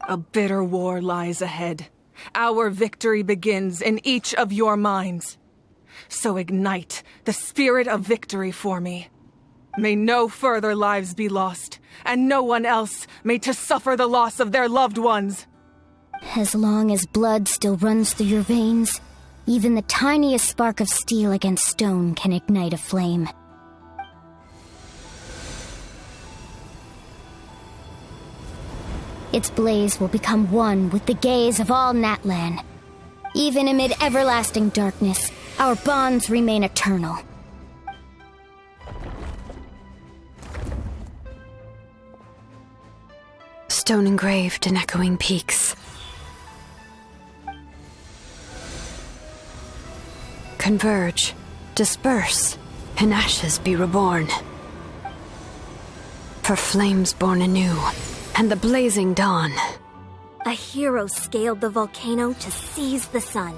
A bitter war lies ahead. Our victory begins in each of your minds. So ignite the spirit of victory for me. May no further lives be lost, and no one else may to suffer the loss of their loved ones. As long as blood still runs through your veins, even the tiniest spark of steel against stone can ignite a flame. Its blaze will become one with the gaze of all Natlan. Even amid everlasting darkness, our bonds remain eternal. Stone engraved in echoing peaks. Converge, disperse, in ashes be reborn. For flames born anew, and the blazing dawn. A hero scaled the volcano to seize the sun.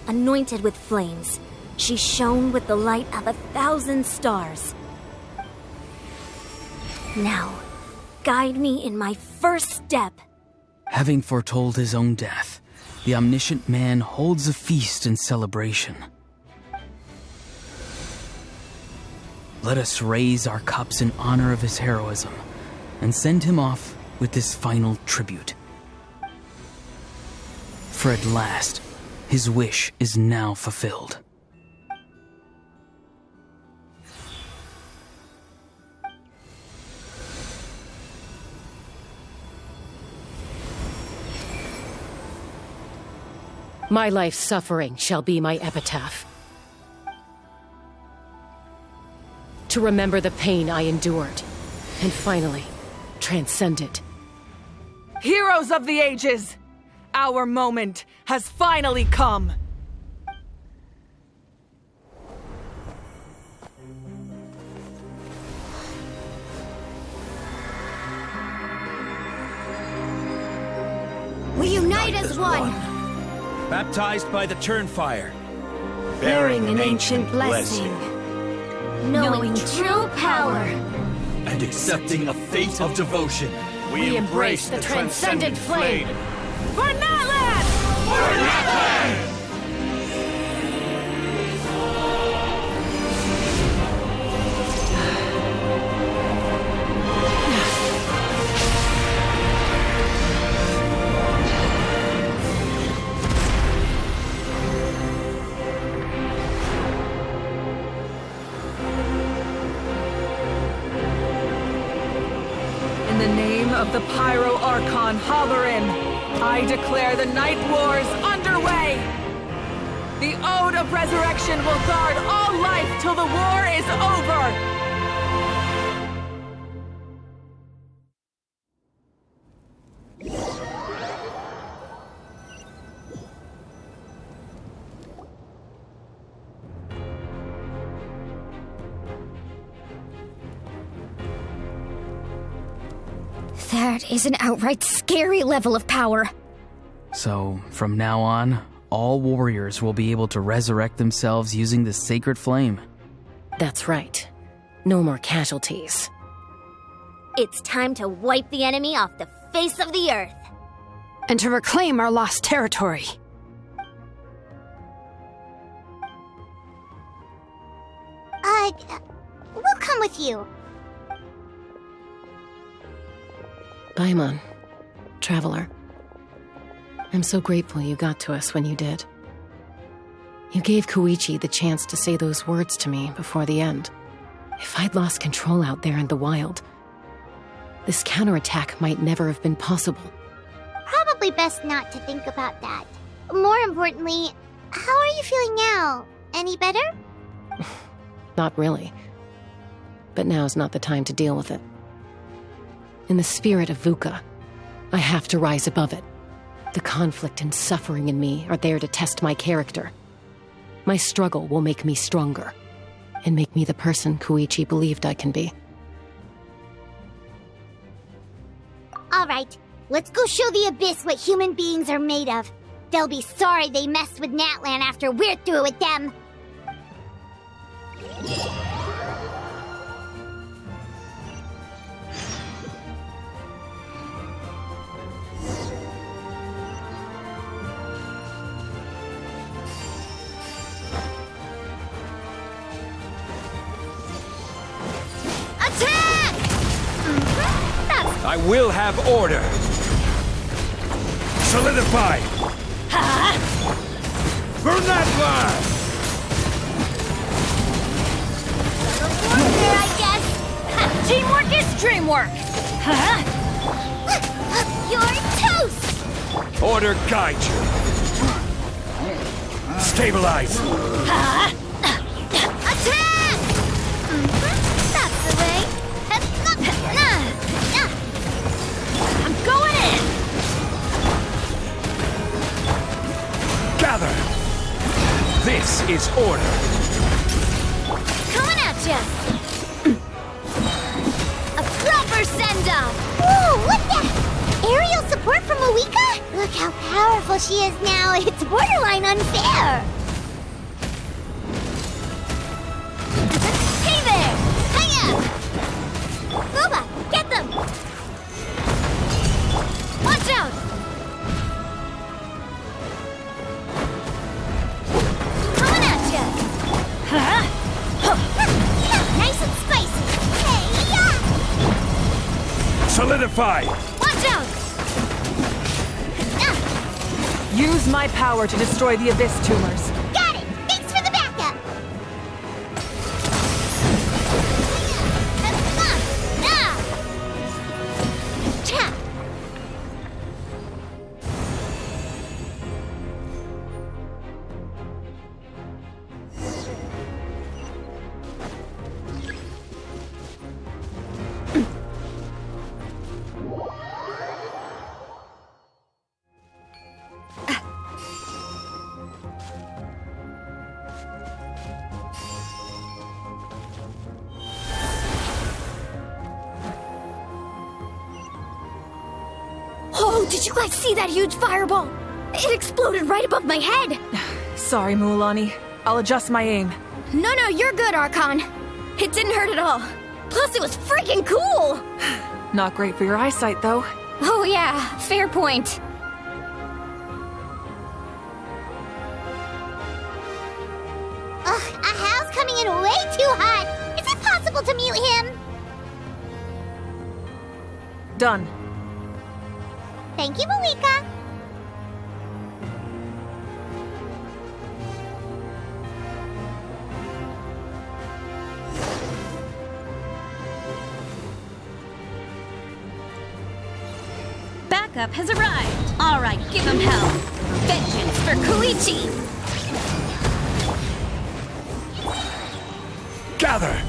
Anointed with flames, she shone with the light of 1,000 stars. Now, guide me in my first step. Having foretold his own death, the omniscient man holds a feast in celebration. Let us raise our cups in honor of his heroism and send him off with this final tribute. For at last, his wish is now fulfilled. My life's suffering shall be my epitaph. To remember the pain I endured, and finally, transcend it. Heroes of the ages! Our moment has finally come! We unite as one! Baptized by the Turnfire, Bearing an ancient blessing. Knowing true power. and accepting a fate of devotion. We embrace the transcendent flame. For Natlan! For Natlan! In the name of the Pyro Archon Halloran, I declare the Night Wars underway! The Ode of Resurrection will guard all life till the war is over! That is an outright scary level of power. So, from now on, all warriors will be able to resurrect themselves using the sacred flame. That's right. No more casualties. It's time to wipe the enemy off the face of the earth. And to reclaim our lost territory. We'll come with you. Paimon, traveler. I'm so grateful you got to us when you did. You gave Koichi the chance to say those words to me before the end. If I'd lost control out there in the wild, this counterattack might never have been possible. Probably best not to think about that. More importantly, how are you feeling now? Any better? Not really. But now's not the time to deal with it. In the spirit of VUCA, I have to rise above it. The conflict and suffering in me are there to test my character. My struggle will make me stronger, and make me the person Koichi believed I can be. All right, let's go show the Abyss what human beings are made of. They'll be sorry they messed with Natlan after we're through with them. I will have order. Solidify. Burn that line. Warfare, I guess. Teamwork is dreamwork! You're toast. Order guide you. Stabilize. Attack! That's the way. I'm going in! Gather. This is order. Coming at ya. A proper send-off. Whoa, what the? Aerial support from Awika? Look how powerful she is now. It's borderline unfair. Hey there! Hiya! Booba, get them! Watch out! Coming at ya! Nice and spicy. Hey, yeah! Solidify. Watch out! Use my power to destroy the abyss tumors. Got it! Thanks for the backup! Oh, did you guys see that huge fireball? It exploded right above my head! Sorry, Mualani. I'll adjust my aim. No, you're good, Archon. It didn't hurt at all. Plus, it was freaking cool! Not great for your eyesight, though. Oh yeah, fair point. Ugh, Ahal's coming in way too hot. Is it possible to mute him? Done. Thank you, Malika. Backup has arrived. All right, give him hell. Vengeance for Koichi. Gather.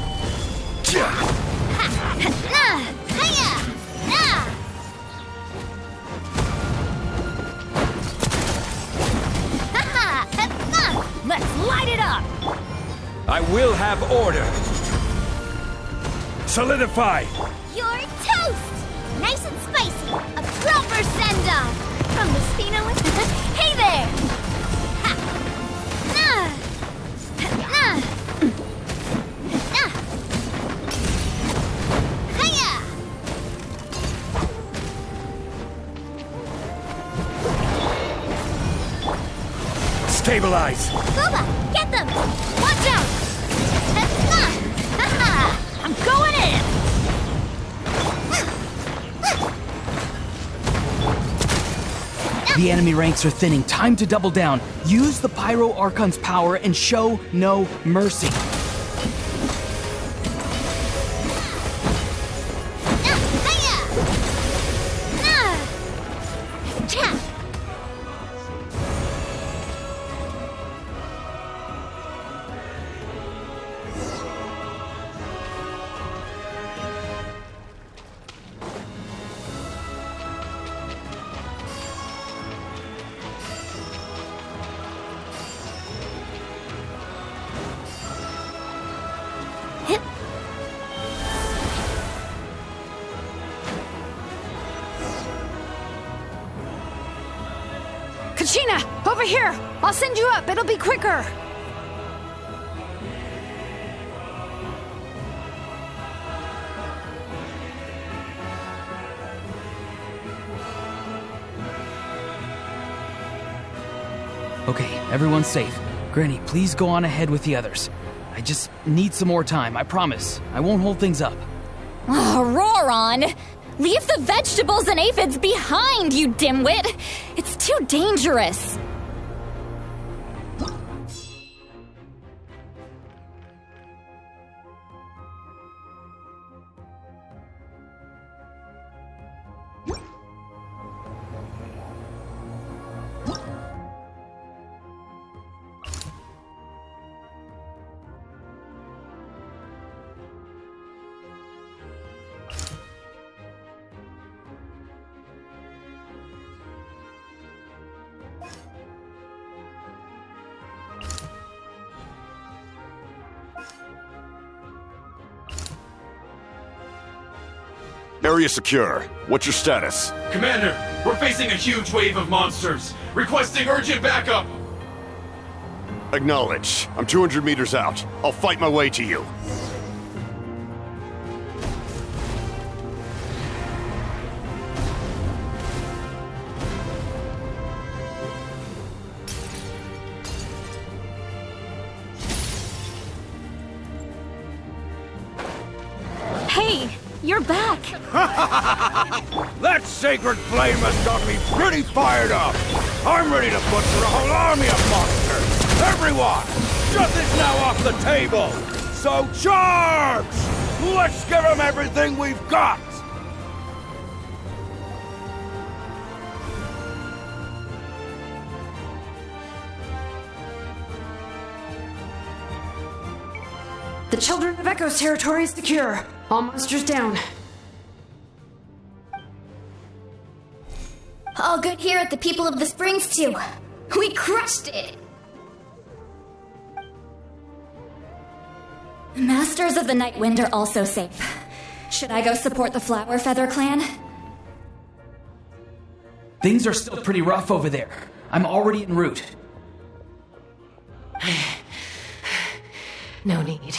Let's light it up. I will have order. Solidify. You're toast! Nice and spicy. A proper send-off. From the Spino. Hey there! Ha! Hiya! Stabilize. Booba, get them! Watch out! I'm going in. The enemy ranks are thinning. Time to double down. Use the Pyro Archon's power and show no mercy. Kachina, over here! I'll send you up. It'll be quicker. Okay, everyone's safe. Granny, please go on ahead with the others. I just need some more time, I promise. I won't hold things up. Oh, roar on! Leave the vegetables and aphids behind, you dimwit! It's too dangerous! Area secure. What's your status? Commander, we're facing a huge wave of monsters. Requesting urgent backup. Acknowledge. I'm 200 meters out. I'll fight my way to you. Hey, you're back! That sacred flame has got me pretty fired up. I'm ready to butcher a whole army of monsters. Everyone, shut this now off the table. So charge! Let's give them everything we've got. The Children of Echo's territory is secure. All monsters down. All good here at the People of the Springs, too. We crushed it! Masters of the Night Wind are also safe. Should I go support the Flower Feather clan? Things are still pretty rough over there. I'm already en route. No need.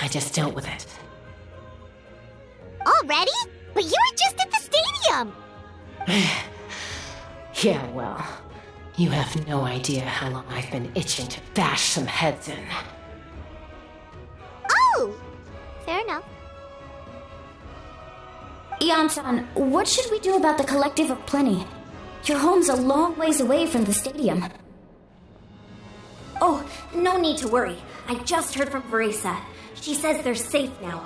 I just dealt with it. Already? But you were just at the stadium! Yeah, well, you have no idea how long I've been itching to bash some heads in. Oh! Fair enough. Ian-san, what should we do about the Collective of Plenty? Your home's a long ways away from the stadium. Oh, no need to worry. I just heard from Verisa. She says they're safe now.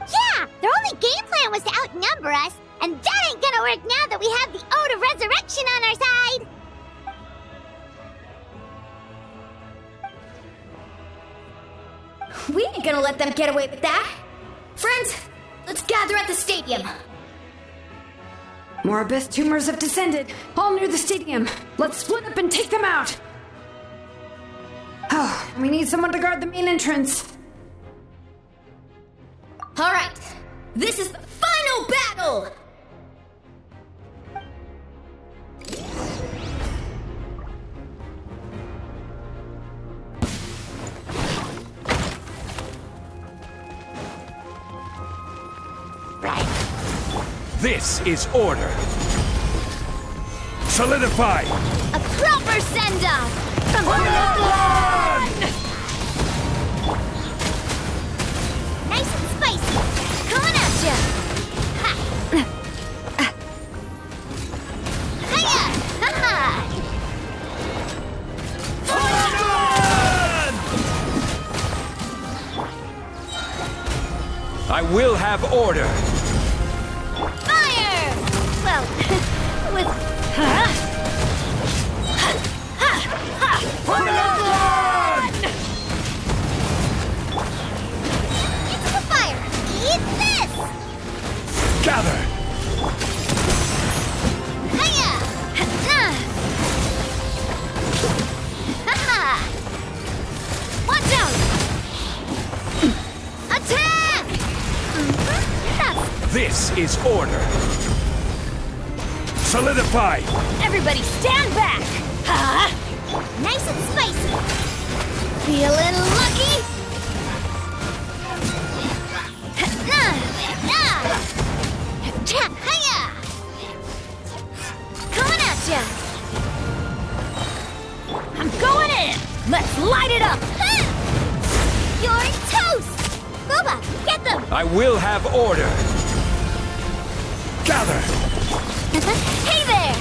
Yeah! Their only game plan was to outnumber us, and that ain't gonna work now that we have the Ode of Resurrection on our side! We ain't gonna let them get away with that. Friends, let's gather at the stadium. More abyss tumors have descended, all near the stadium. Let's split up and take them out. Oh, we need someone to guard the main entrance. All right, this is the final battle! This is order. Solidify. A proper send-off from Nice and spicy! Coming at ya! Ha! Hiya! Ha-ha! I will have order. Fire! Well, with... Into the fire! Eat this! Gather. Hiya! Ha-ha! Watch out! Attack! That's This is order. Solidify. Everybody stand back! Huh? nice and spicy. Feeling lucky? Hiya! Coming at ya! I'm going in! Let's light it up! You I will have order. Gather! Hey there!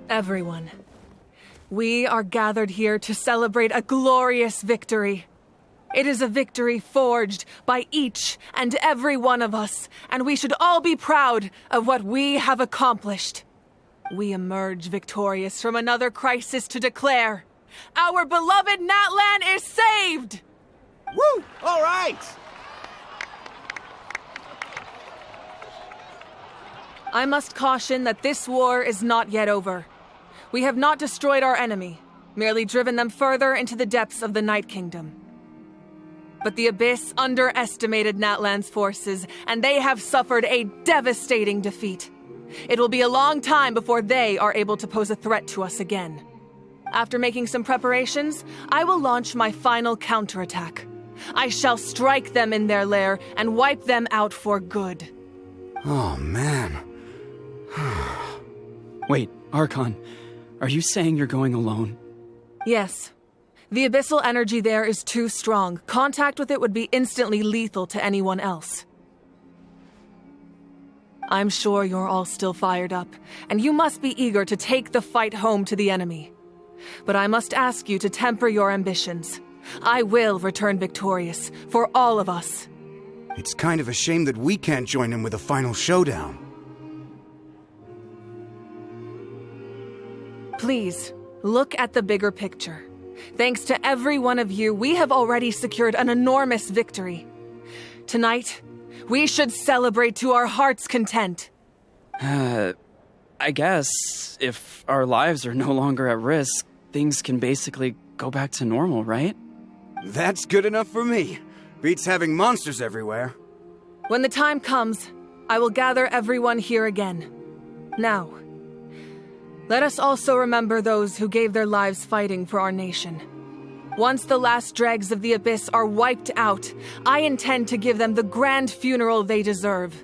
Everyone, we are gathered here to celebrate a glorious victory. It is a victory forged by each and every one of us, and we should all be proud of what we have accomplished. We emerge victorious from another crisis to declare, our beloved Natlan is saved! Woo! All right! I must caution that this war is not yet over. We have not destroyed our enemy, merely driven them further into the depths of the Night Kingdom. But the Abyss underestimated Natlan's forces, and they have suffered a devastating defeat. It will be a long time before they are able to pose a threat to us again. After making some preparations, I will launch my final counterattack. I shall strike them in their lair and wipe them out for good. Oh, man. Wait, Archon, are you saying you're going alone? Yes. The abyssal energy there is too strong. Contact with it would be instantly lethal to anyone else. I'm sure you're all still fired up, and you must be eager to take the fight home to the enemy. But I must ask you to temper your ambitions. I will return victorious, for all of us. It's kind of a shame that we can't join him with a final showdown. Please, look at the bigger picture. Thanks to every one of you, we have already secured an enormous victory. Tonight, we should celebrate to our heart's content. I guess if our lives are no longer at risk, things can basically go back to normal, right? That's good enough for me. Beats having monsters everywhere. When the time comes, I will gather everyone here again. Now, let us also remember those who gave their lives fighting for our nation. Once the last dregs of the Abyss are wiped out, I intend to give them the grand funeral they deserve.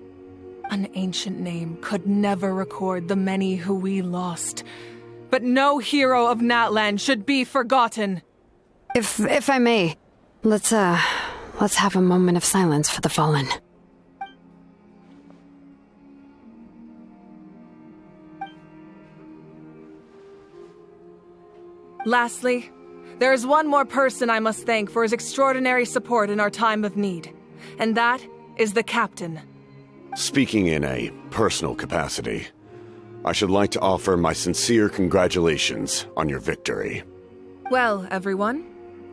An ancient name could never record the many who we lost. But no hero of Natlan should be forgotten. If I may, let's have a moment of silence for the fallen. Lastly, there is one more person I must thank for his extraordinary support in our time of need, and that is the captain. Speaking in a personal capacity, I should like to offer my sincere congratulations on your victory. Well, everyone,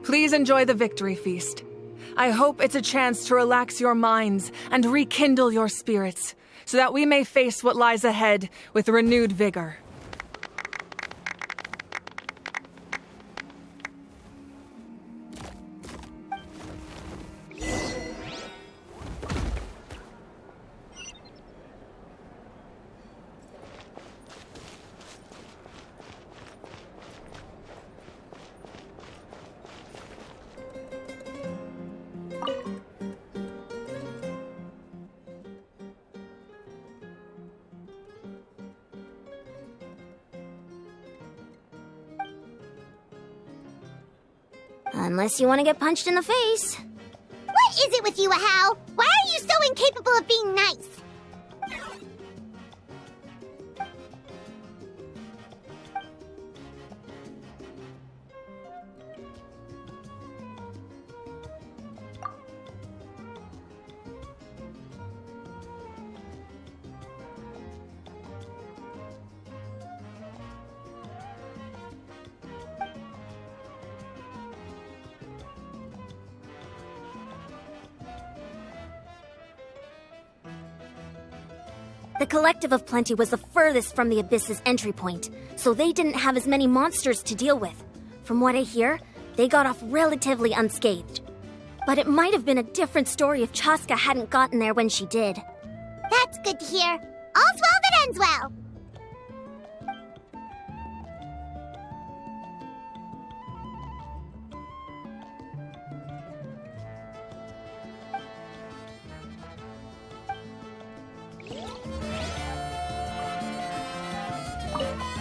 Please enjoy the victory feast. I hope it's a chance to relax your minds and rekindle your spirits, so that we may face what lies ahead with renewed vigor. Unless you want to get punched in the face. What is it with you, Ahau? Why are you so incapable of being nice? The Collective of Plenty was the furthest from the Abyss's entry point, so they didn't have as many monsters to deal with. From what I hear, they got off relatively unscathed. But it might have been a different story if Chaska hadn't gotten there when she did. That's good to hear. All's well that ends well.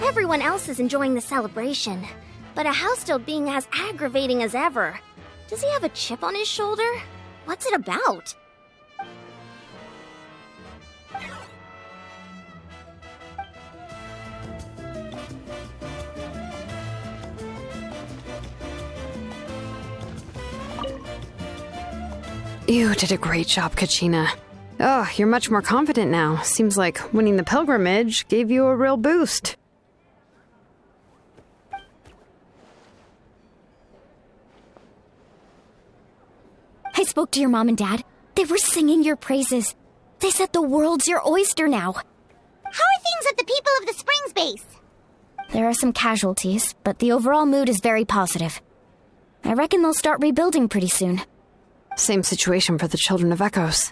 Everyone else is enjoying the celebration, but Ahau's still being as aggravating as ever. Does he have a chip on his shoulder? What's it about? You did a great job, Kachina. Oh, you're much more confident now. Seems like winning the pilgrimage gave you a real boost. I spoke to your mom and dad. They were singing your praises. They said the world's your oyster now. How are things at the People of the Springs base? There are some casualties, but the overall mood is very positive. I reckon they'll start rebuilding pretty soon. Same situation for the Children of Echoes.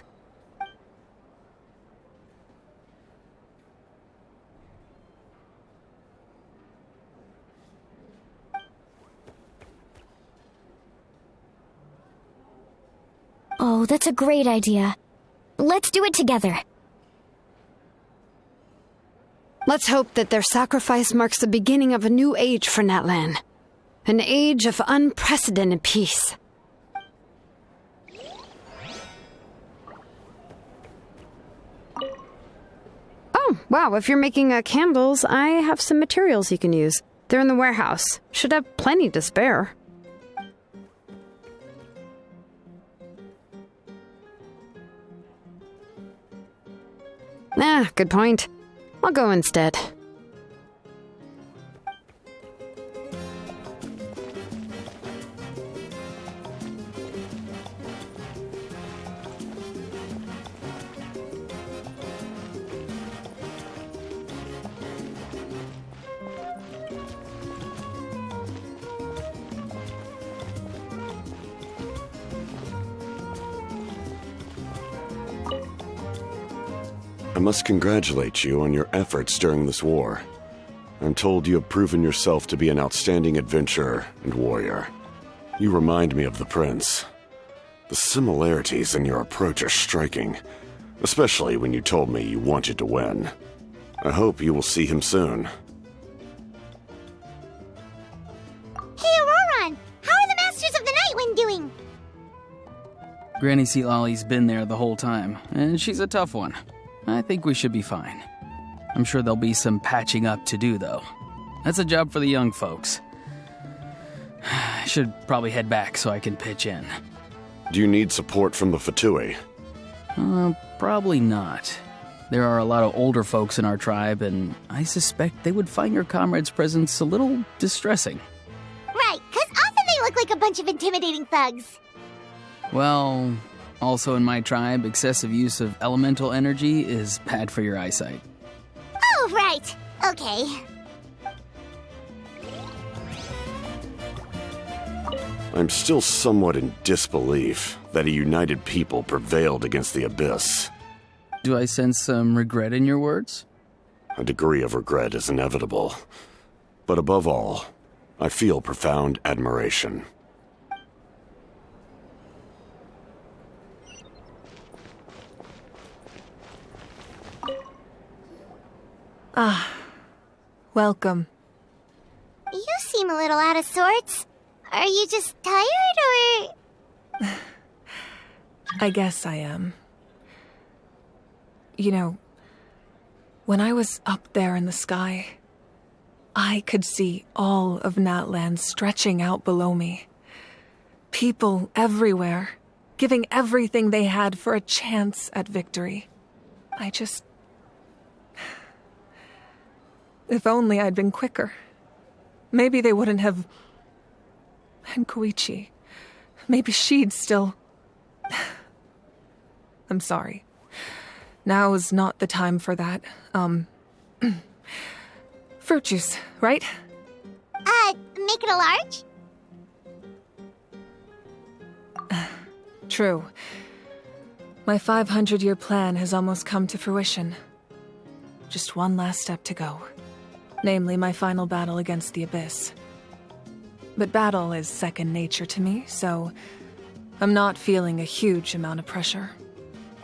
Oh, that's a great idea. Let's do it together. Let's hope that their sacrifice marks the beginning of a new age for Natlan. An age of unprecedented peace. Oh, wow, if you're making candles, I have some materials you can use. They're in the warehouse. Should have plenty to spare. Ah, good point. I'll go instead. I must congratulate you on your efforts during this war. I'm told you have proven yourself to be an outstanding adventurer and warrior. You remind me of the prince. The similarities in your approach are striking, especially when you told me you wanted to win. I hope you will see him soon. Hey, Auroron! How are the Masters of the Nightwind doing? Granny Sealolly's been there the whole time, and she's a tough one. I think we should be fine. I'm sure there'll be some patching up to do, though. That's a job for the young folks. I should probably head back so I can pitch in. Do you need support from the Fatui? Probably not. There are a lot of older folks in our tribe, and I suspect they would find your comrade's presence a little distressing. Right, 'cause often they look like a bunch of intimidating thugs. Well, also in my tribe, excessive use of elemental energy is bad for your eyesight. Oh, right. Okay. I'm still somewhat in disbelief that a united people prevailed against the Abyss. Do I sense some regret in your words? A degree of regret is inevitable. But above all, I feel profound admiration. Ah, welcome. You seem a little out of sorts. Are you just tired, or...? I guess I am. You know, when I was up there in the sky, I could see all of Natlan stretching out below me. People everywhere, giving everything they had for a chance at victory. If only I'd been quicker. Maybe they wouldn't have... And Koichi. Maybe she'd still... I'm sorry. Now is not the time for that. Fruit juice, right? Make it a large? True. My 500-year plan has almost come to fruition. Just one last step to go. Namely, my final battle against the Abyss. But battle is second nature to me, so I'm not feeling a huge amount of pressure.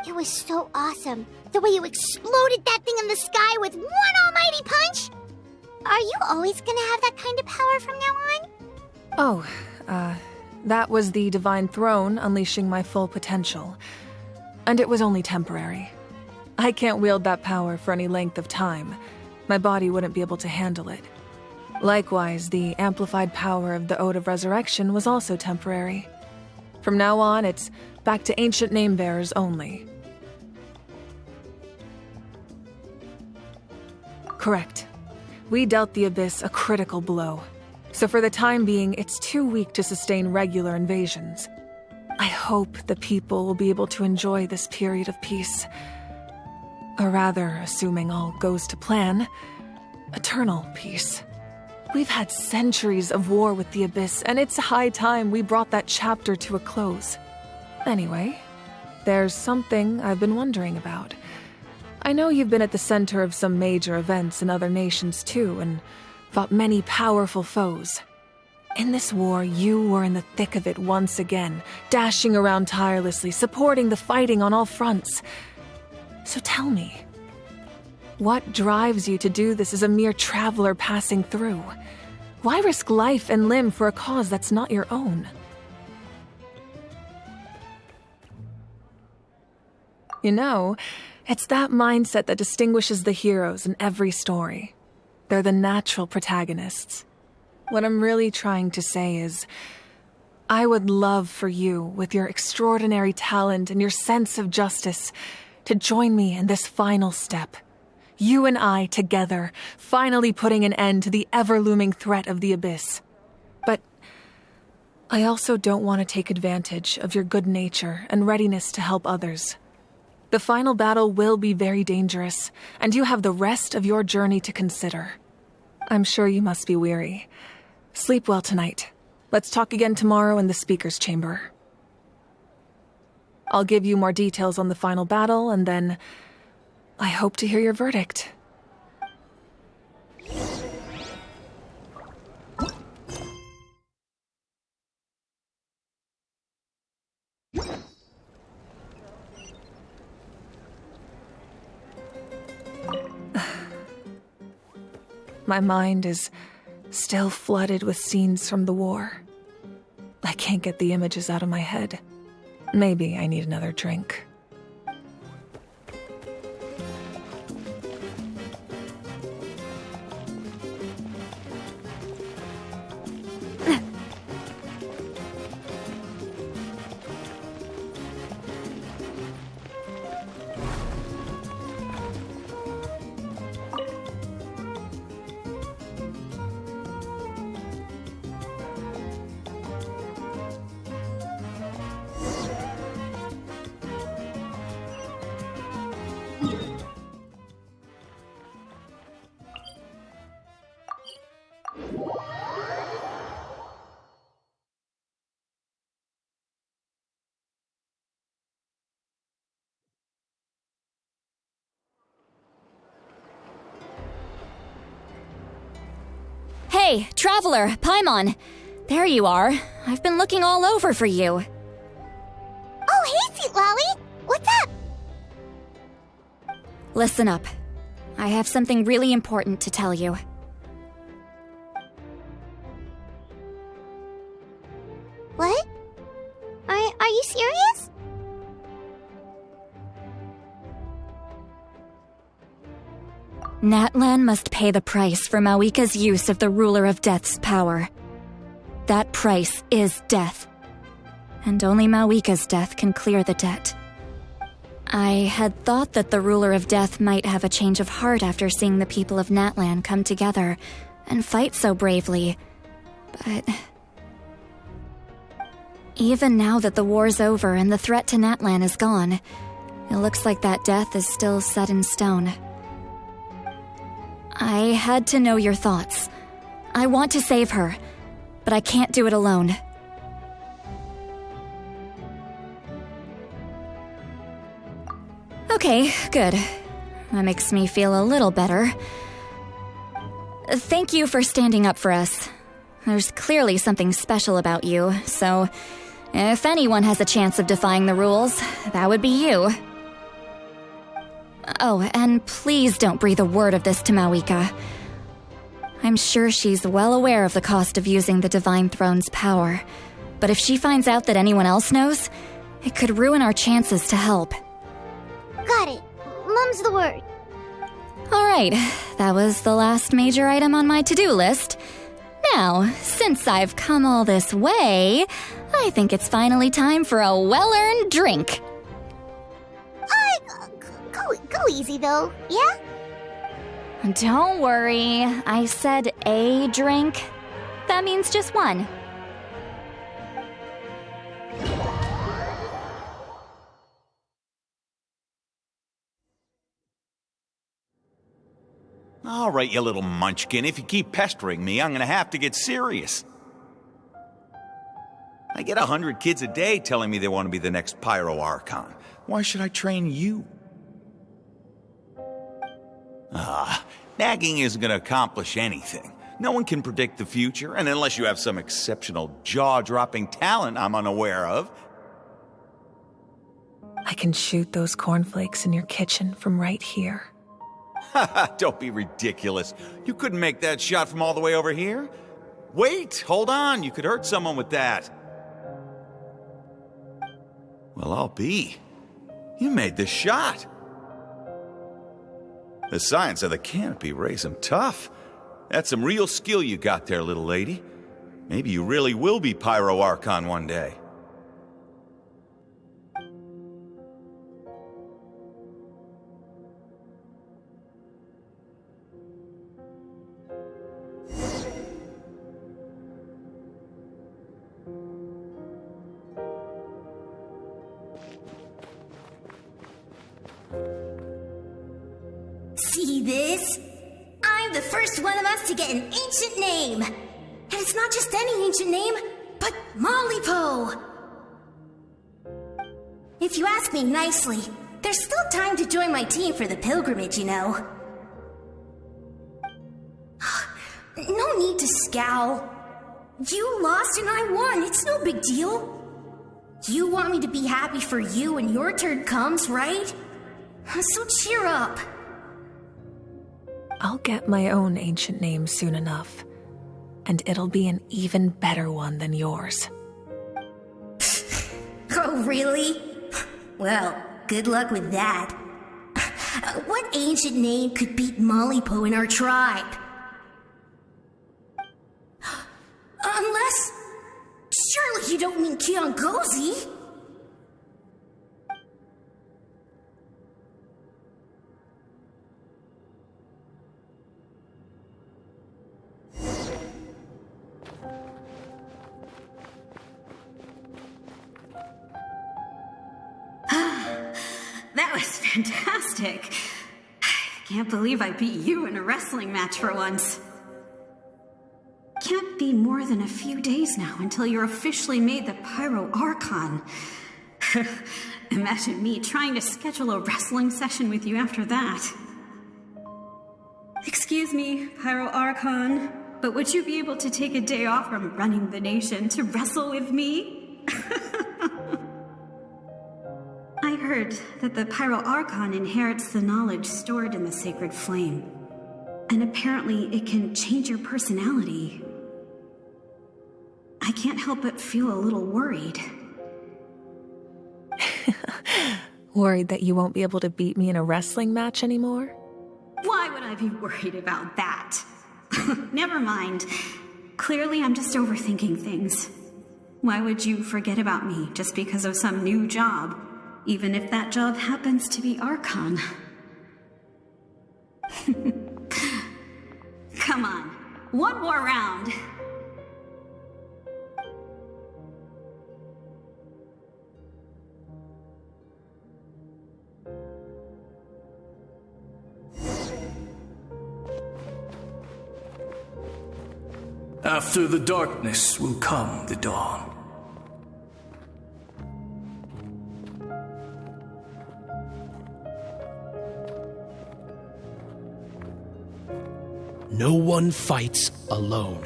It was so awesome. The way you exploded that thing in the sky with one almighty punch! Are you always gonna have that kind of power from now on? Oh, that was the Divine Throne unleashing my full potential. And it was only temporary. I can't wield that power for any length of time. My body wouldn't be able to handle it. Likewise, the amplified power of the Ode of Resurrection was also temporary. From now on, it's back to ancient name-bearers only. Correct. We dealt the Abyss a critical blow. So for the time being, it's too weak to sustain regular invasions. I hope the people will be able to enjoy this period of peace. Or rather, assuming all goes to plan, eternal peace. We've had centuries of war with the Abyss, and it's high time we brought that chapter to a close. Anyway, there's something I've been wondering about. I know you've been at the center of some major events in other nations too, and fought many powerful foes. In this war, you were in the thick of it once again, dashing around tirelessly, supporting the fighting on all fronts. So tell me, what drives you to do this as a mere traveler passing through? Why risk life and limb for a cause that's not your own? You know, it's that mindset that distinguishes the heroes in every story. They're the natural protagonists. What I'm really trying to say is, I would love for you, with your extraordinary talent and your sense of justice, to join me in this final step. You and I together, finally putting an end to the ever-looming threat of the Abyss. But I also don't want to take advantage of your good nature and readiness to help others. The final battle will be very dangerous, and you have the rest of your journey to consider. I'm sure you must be weary. Sleep well tonight. Let's talk again tomorrow in the speaker's chamber. I'll give you more details on the final battle, and then I hope to hear your verdict. My mind is still flooded with scenes from the war. I can't get the images out of my head. Maybe I need another drink. Hey, Traveler, Paimon. There you are. I've been looking all over for you. Oh, hey, Sweet Lolly. What's up? Listen up. I have something really important to tell you. What? Are you serious? Natlan must pay the price for Mawika's use of the Ruler of Death's power. That price is death. And only Mawika's death can clear the debt. I had thought that the Ruler of Death might have a change of heart after seeing the people of Natlan come together and fight so bravely, but... Even now that the war's over and the threat to Natlan is gone, it looks like that death is still set in stone. I had to know your thoughts. I want to save her, but I can't do it alone. Okay, good. That makes me feel a little better. Thank you for standing up for us. There's clearly something special about you, so if anyone has a chance of defying the rules, that would be you. Oh, and please don't breathe a word of this to Mawika. I'm sure she's well aware of the cost of using the Divine Throne's power, but if she finds out that anyone else knows, it could ruin our chances to help. Got it. Mum's the word. Alright, that was the last major item on my to-do list. Now, since I've come all this way, I think it's finally time for a well-earned drink. Go easy, though, yeah? Don't worry, I said a drink. That means just one. All right, you little munchkin. If you keep pestering me, I'm gonna have to get serious. I get 100 kids a day telling me they want to be the next Pyro Archon. Why should I train you? Nagging isn't gonna accomplish anything. No one can predict the future, and unless you have some exceptional jaw-dropping talent I'm unaware of. I can shoot those cornflakes in your kitchen from right here. Don't be ridiculous. You couldn't make that shot from all the way over here? Wait, hold on. You could hurt someone with that. Well, I'll be. You made the shot. The science of the canopy raised him tough. That's some real skill you got there, little lady. Maybe you really will be Pyro Archon one day. See this? I'm the first one of us to get an ancient name. And it's not just any ancient name, but Malipo. If you ask me nicely, there's still time to join my team for the pilgrimage, you know. No need to scowl. You lost and I won, it's no big deal. You want me to be happy for you when your turn comes, right? So cheer up. I'll get my own ancient name soon enough, and it'll be an even better one than yours. Oh, really? Well, good luck with that. What ancient name could beat Malipo in our tribe? Unless... surely you don't mean Kiangozi? That was fantastic. I can't believe I beat you in a wrestling match for once. Can't be more than a few days now until you're officially made the Pyro Archon. Imagine me trying to schedule a wrestling session with you after that. Excuse me, Pyro Archon. But would you be able to take a day off from running the nation to wrestle with me? I heard that the Pyro Archon inherits the knowledge stored in the sacred flame. And apparently it can change your personality. I can't help but feel a little worried. Worried that you won't be able to beat me in a wrestling match anymore? Why would I be worried about that? Never mind. Clearly I'm just overthinking things. Why would you forget about me just because of some new job, even if that job happens to be Archon? Come on, one more round. After the darkness will come the dawn. No one fights alone.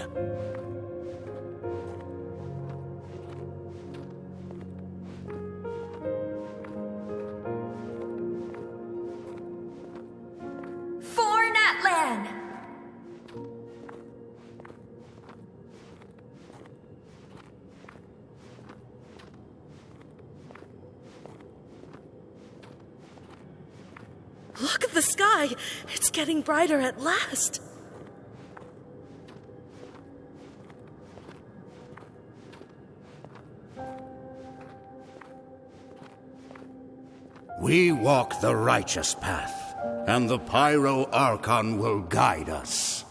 For Natlan! Look at the sky! It's getting brighter at last! We walk the righteous path, and the Pyro Archon will guide us.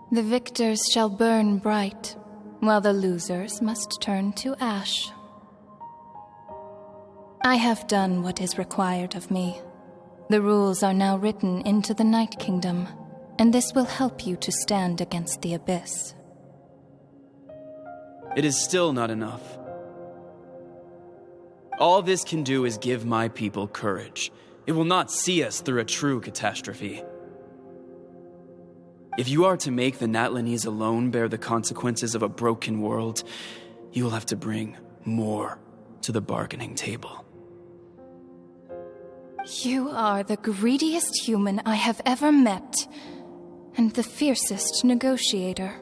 The victors shall burn bright, while the losers must turn to ash. I have done what is required of me. The rules are now written into the Night Kingdom, and this will help you to stand against the Abyss. It is still not enough. All this can do is give my people courage. It will not see us through a true catastrophe. If you are to make the Natlanese alone bear the consequences of a broken world, you will have to bring more to the bargaining table. You are the greediest human I have ever met, and the fiercest negotiator.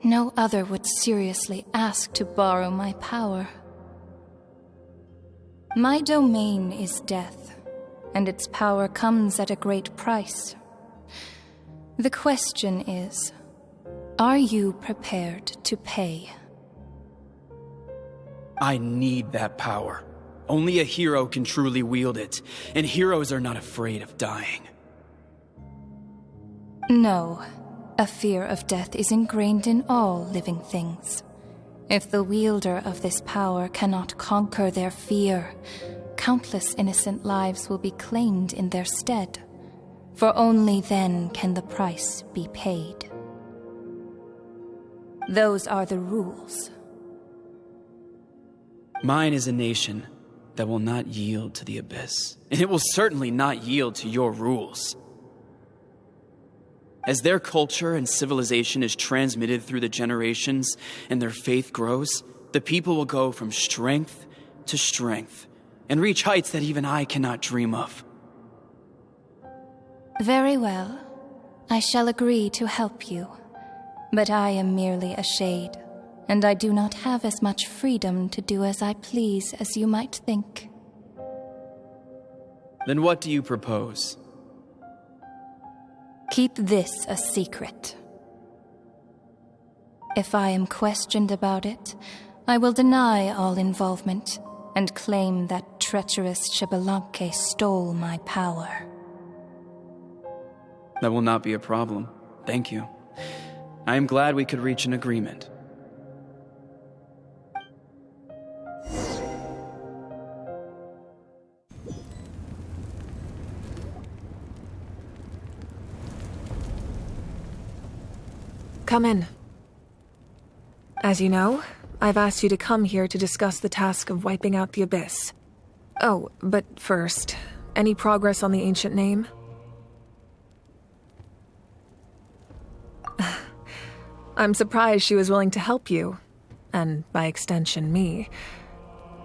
No other would seriously ask to borrow my power. My domain is death, and its power comes at a great price. The question is, are you prepared to pay? I need that power. Only a hero can truly wield it, and heroes are not afraid of dying. No, a fear of death is ingrained in all living things. If the wielder of this power cannot conquer their fear, countless innocent lives will be claimed in their stead. For only then can the price be paid. Those are the rules. Mine is a nation that will not yield to the Abyss, and it will certainly not yield to your rules. As their culture and civilization is transmitted through the generations and their faith grows, the people will go from strength to strength and reach heights that even I cannot dream of. Very well. I shall agree to help you. But I am merely a shade, and I do not have as much freedom to do as I please as you might think. Then what do you propose? Keep this a secret. If I am questioned about it, I will deny all involvement and claim that treacherous Xbalanque stole my power. That will not be a problem. Thank you. I am glad we could reach an agreement. Come in. As you know, I've asked you to come here to discuss the task of wiping out the Abyss. Oh, but first, any progress on the ancient name? I'm surprised she was willing to help you, and by extension me.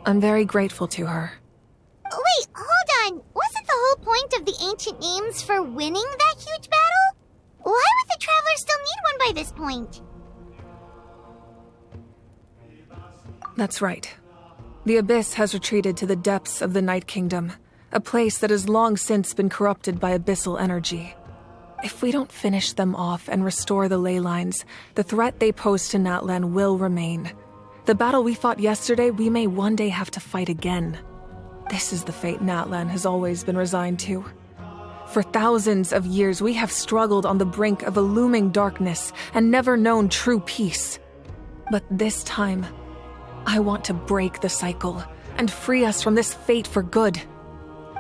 I'm very grateful to her. Wait, hold on. Wasn't the whole point of the ancient names for winning that huge battle? Why would the Traveler still need one by this point? That's right. The Abyss has retreated to the depths of the Night Kingdom, a place that has long since been corrupted by abyssal energy. If we don't finish them off and restore the ley lines, the threat they pose to Natlan will remain. The battle we fought yesterday, we may one day have to fight again. This is the fate Natlan has always been resigned to. For thousands of years, we have struggled on the brink of a looming darkness and never known true peace. But this time, I want to break the cycle and free us from this fate for good.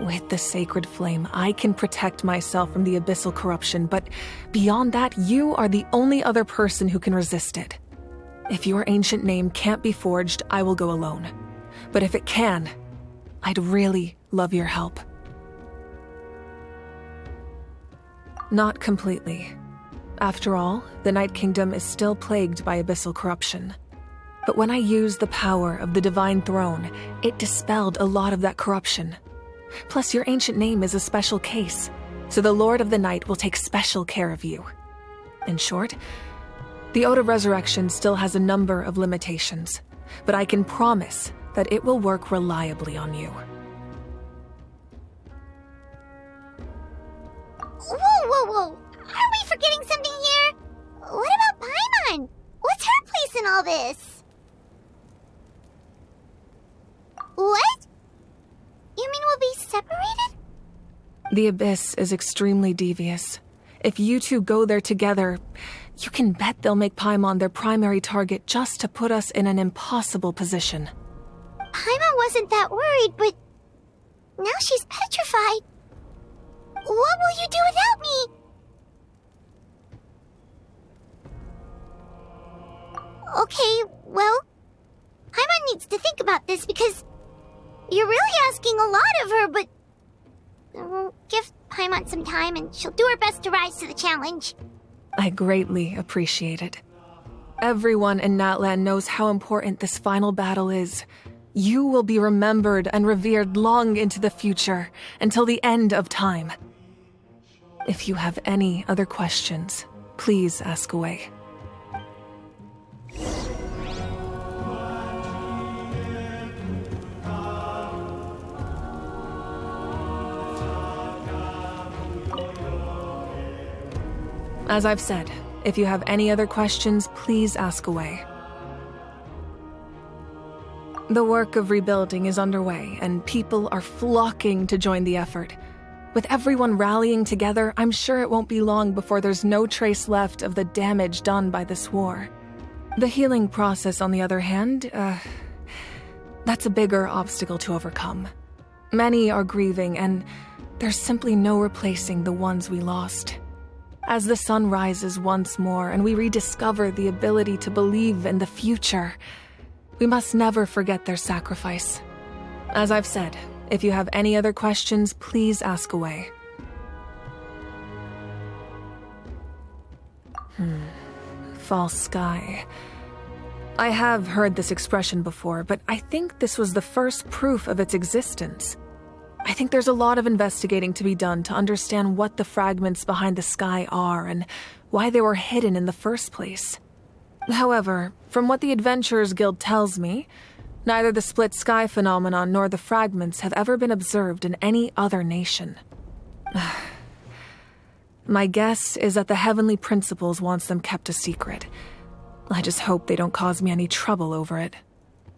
With the sacred flame, I can protect myself from the abyssal corruption, but beyond that, you are the only other person who can resist it. If your ancient name can't be forged, I will go alone. But if it can, I'd really love your help. Not completely. After all, the Night Kingdom is still plagued by abyssal corruption. But when I used the power of the Divine Throne, it dispelled a lot of that corruption. Plus, your ancient name is a special case, so the Lord of the Night will take special care of you. In short, the Ode of Resurrection still has a number of limitations, but I can promise that it will work reliably on you. Whoa! Aren't we forgetting something here? What about Paimon? What's her place in all this? What? You mean we'll be separated? The Abyss is extremely devious. If you two go there together, you can bet they'll make Paimon their primary target just to put us in an impossible position. Paimon wasn't that worried, but now she's petrified. What will you do without me? Okay, well, Paimon needs to think about this because you're really asking a lot of her, but we'll give Paimon some time and she'll do her best to rise to the challenge. I greatly appreciate it. Everyone in Natlan knows how important this final battle is. You will be remembered and revered long into the future, until the end of time. If you have any other questions, please ask away. As I've said, if you have any other questions, please ask away. The work of rebuilding is underway, and people are flocking to join the effort. With everyone rallying together, I'm sure it won't be long before there's no trace left of the damage done by this war. The healing process, on the other hand, that's a bigger obstacle to overcome. Many are grieving, and there's simply no replacing the ones we lost. As the sun rises once more and we rediscover the ability to believe in the future, we must never forget their sacrifice. As I've said, if you have any other questions, please ask away. False sky. I have heard this expression before, but I think this was the first proof of its existence. I think there's a lot of investigating to be done to understand what the fragments behind the sky are and why they were hidden in the first place. However, from what the Adventurers Guild tells me, neither the split sky phenomenon nor the fragments have ever been observed in any other nation. My guess is that the Heavenly Principles wants them kept a secret. I just hope they don't cause me any trouble over it.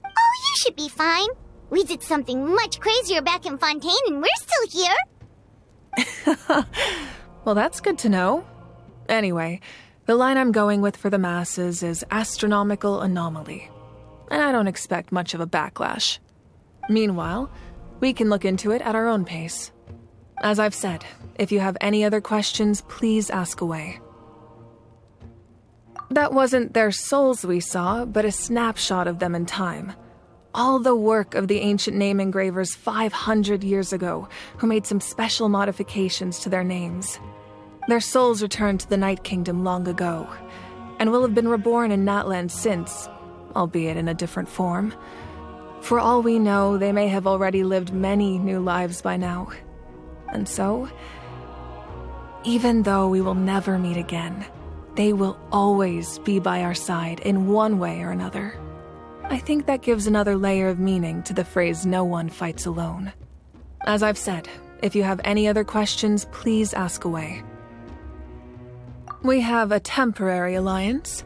Oh, you should be fine. We did something much crazier back in Fontaine and we're still here. Well, that's good to know. Anyway, the line I'm going with for the masses is astronomical anomaly. And I don't expect much of a backlash. Meanwhile, we can look into it at our own pace. As I've said, if you have any other questions, please ask away. That wasn't their souls we saw, but a snapshot of them in time. All the work of the ancient name engravers 500 years ago, who made some special modifications to their names. Their souls returned to the Night Kingdom long ago, and will have been reborn in Natlan since, albeit in a different form. For all we know, they may have already lived many new lives by now. And so, even though we will never meet again, they will always be by our side in one way or another. I think that gives another layer of meaning to the phrase "no one fights alone." As I've said, if you have any other questions, please ask away. We have a temporary alliance,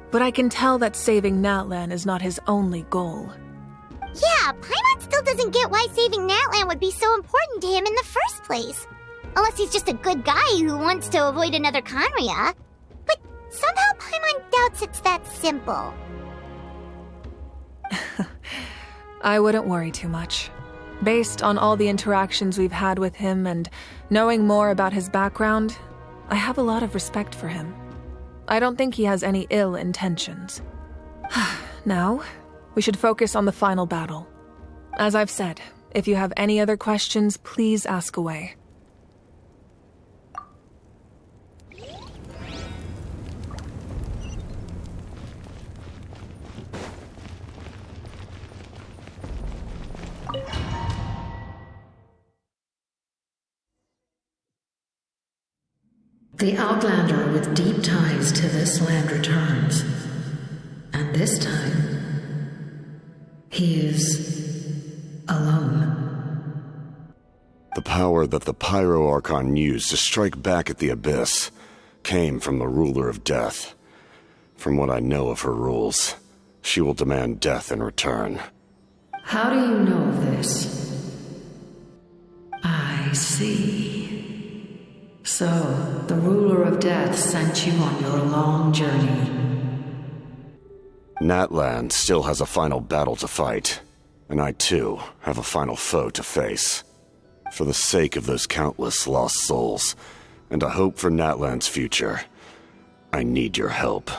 but I can tell that saving Natlan is not his only goal. Yeah, Paimon still doesn't get why saving Natlan would be so important to him in the first place. Unless he's just a good guy who wants to avoid another Khaenri'ah. But somehow Paimon doubts it's that simple. I wouldn't worry too much. Based on all the interactions we've had with him and knowing more about his background, I have a lot of respect for him. I don't think he has any ill intentions. Now, we should focus on the final battle. As I've said, if you have any other questions, please ask away. The Outlander with deep ties to this land returns. And this time, he is alone. The power that the Pyro Archon used to strike back at the Abyss came from the Ruler of Death. From what I know of her rules, she will demand death in return. How do you know this? I see. So, the Ruler of Death sent you on your long journey. Natlan still has a final battle to fight, and I too have a final foe to face. For the sake of those countless lost souls, and a hope for Natlan's future, I need your help.